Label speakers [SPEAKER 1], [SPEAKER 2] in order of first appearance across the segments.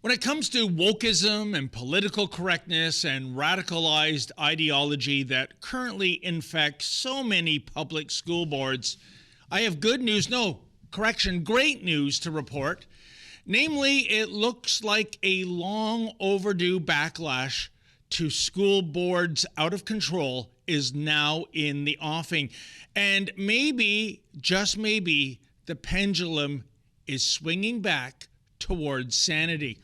[SPEAKER 1] When it comes to wokeism and political correctness and radicalized ideology that currently infect so many public school boards, I have good news, great news to report. Namely, it looks like a long overdue backlash to school boards out of control is now in the offing. And maybe, just maybe, the pendulum is swinging back towards sanity.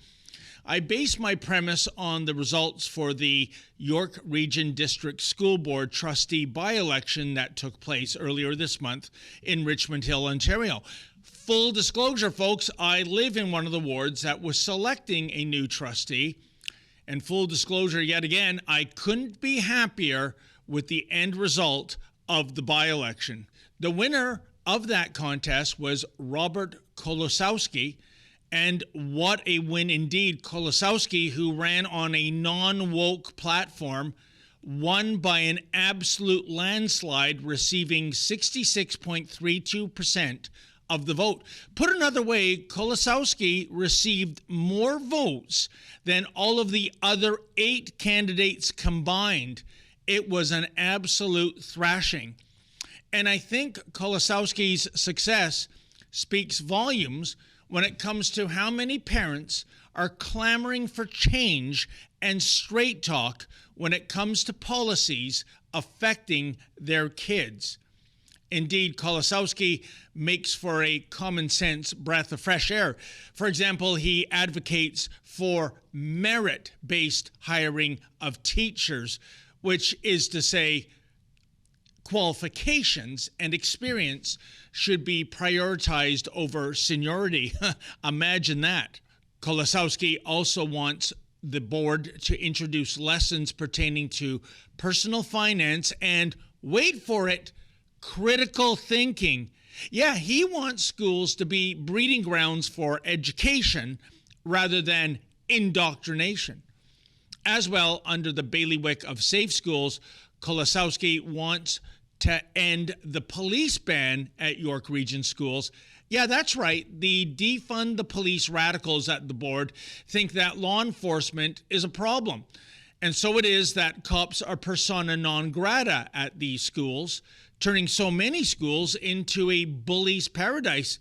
[SPEAKER 1] I base my premise on the results for the York Region District School Board trustee by-election that took place earlier this month in Richmond Hill, Ontario. Full disclosure, folks, I live in one of the wards that was selecting a new trustee. And full disclosure, yet again, I couldn't be happier with the end result of the by-election. The winner of that contest was Robert Kolosowski, and what a win indeed. Kolosowski, who ran on a non-woke platform, won by an absolute landslide, receiving 66.32% of the vote. Put another way, Kolosowski received more votes than all of the other 8 candidates combined. It was an absolute thrashing. And I think Kolosowski's success speaks volumes when it comes to how many parents are clamoring for change and straight talk when it comes to policies affecting their kids. Indeed, Kolosowski makes for a common sense breath of fresh air. For example, he advocates for merit-based hiring of teachers, which is to say qualifications and experience should be prioritized over seniority. Imagine that. Kolosowski also wants the board to introduce lessons pertaining to personal finance and, wait for it, critical thinking. Yeah, he wants schools to be breeding grounds for education rather than indoctrination. As well, under the bailiwick of safe schools, Kolosowski wants to end the police ban at York Region schools. Yeah, that's right. The defund the police radicals at the board think that law enforcement is a problem. And so it is that cops are persona non grata at these schools, turning so many schools into a bully's paradise.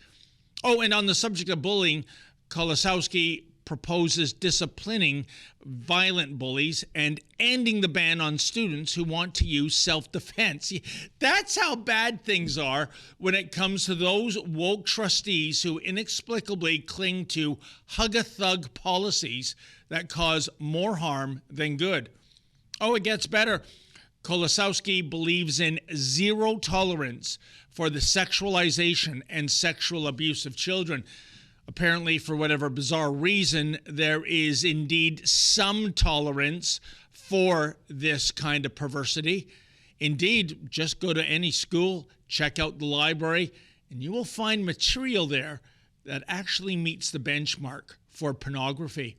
[SPEAKER 1] Oh, and on the subject of bullying, Kolosowski proposes disciplining violent bullies and ending the ban on students who want to use self-defense. That's how bad things are when it comes to those woke trustees who inexplicably cling to hug-a-thug policies that cause more harm than good. Oh, it gets better. Kolosowski believes in zero tolerance for the sexualization and sexual abuse of children. Apparently, for whatever bizarre reason, there is indeed some tolerance for this kind of perversity. Indeed, just go to any school, check out the library, and you will find material there that actually meets the benchmark for pornography.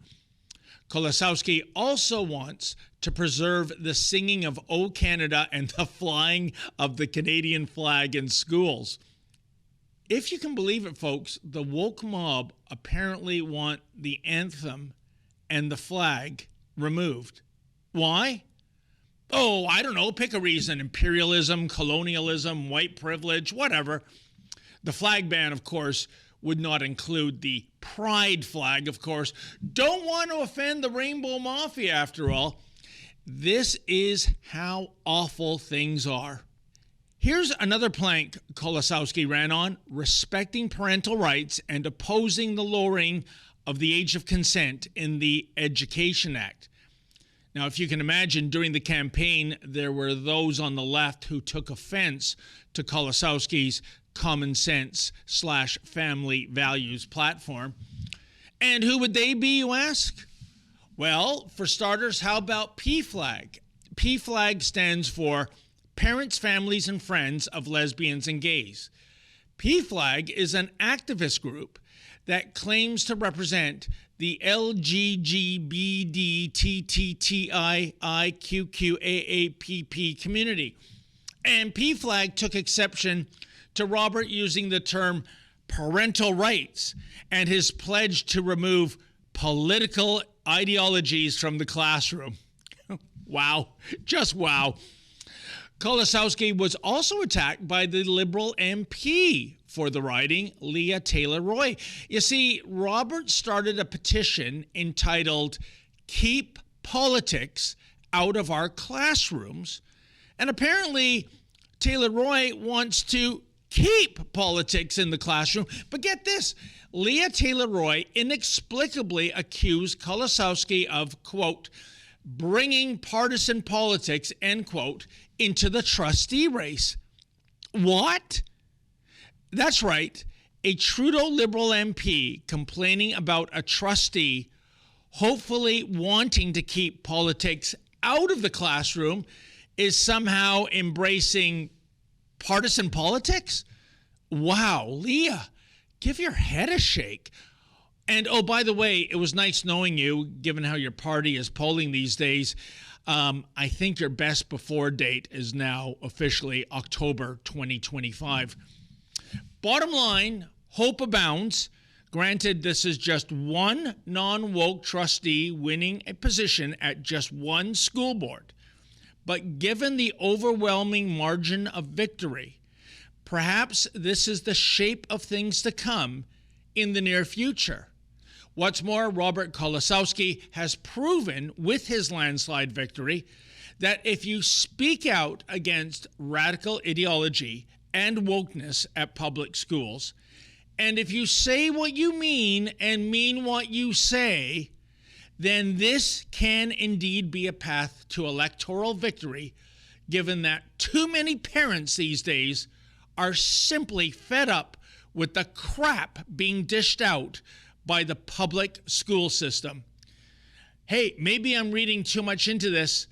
[SPEAKER 1] Kolosowski also wants to preserve the singing of O Canada and the flying of the Canadian flag in schools. If you can believe it, folks, the woke mob apparently want the anthem and the flag removed. Why? Oh, I don't know. Pick a reason. Imperialism, colonialism, white privilege, whatever. The flag ban, of course, would not include the pride flag, of course. Don't want to offend the Rainbow Mafia, after all. This is how awful things are. Here's another plank Kolosowski ran on: respecting parental rights and opposing the lowering of the age of consent in the Education Act. Now, if you can imagine, during the campaign, there were those on the left who took offense to Kolosowski's common sense / family values platform. And who would they be, you ask? Well, for starters, how about PFLAG? PFLAG stands for Parents, Families, and Friends of Lesbians and Gays. PFLAG is an activist group that claims to represent the LGBTTTIIQQAAPP community. And PFLAG took exception to Robert using the term parental rights and his pledge to remove political ideologies from the classroom. Wow, just wow. Kolosowski was also attacked by the Liberal MP for the riding, Leah Taylor Roy. You see, Robert started a petition entitled "Keep Politics Out of Our Classrooms," and apparently Taylor Roy wants to keep politics in the classroom. But get this, Leah Taylor Roy inexplicably accused Kolosowski of, quote, bringing partisan politics, end quote, into the trustee race. What? That's right. A Trudeau Liberal MP complaining about a trustee hopefully wanting to keep politics out of the classroom is somehow embracing partisan politics? Wow, Leah, give your head a shake. And, oh, by the way, it was nice knowing you, given how your party is polling these days. I think your best before date is now officially October 2025. Bottom line, hope abounds. Granted, this is just one non-woke trustee winning a position at just one school board. But given the overwhelming margin of victory, perhaps this is the shape of things to come in the near future. What's more, Robert Kolosowski has proven with his landslide victory that if you speak out against radical ideology and wokeness at public schools, and if you say what you mean and mean what you say, then this can indeed be a path to electoral victory, given that too many parents these days are simply fed up with the crap being dished out by the public school system. Hey, maybe I'm reading too much into this,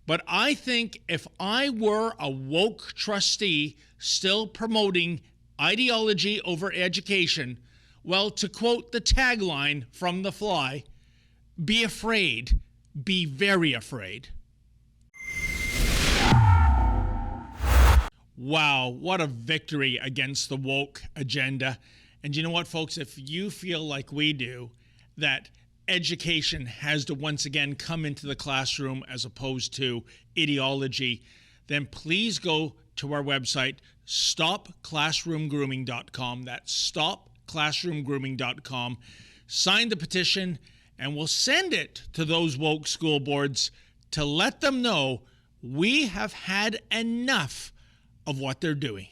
[SPEAKER 1] but I think if I were a woke trustee still promoting ideology over education, well, to quote the tagline from The Fly, be afraid, be very afraid. Wow, what a victory against the woke agenda. And you know what, folks? If you feel like we do, that education has to once again come into the classroom as opposed to ideology, then please go to our website, stopclassroomgrooming.com. That's stopclassroomgrooming.com. Sign the petition, and we'll send it to those woke school boards to let them know we have had enough of what they're doing.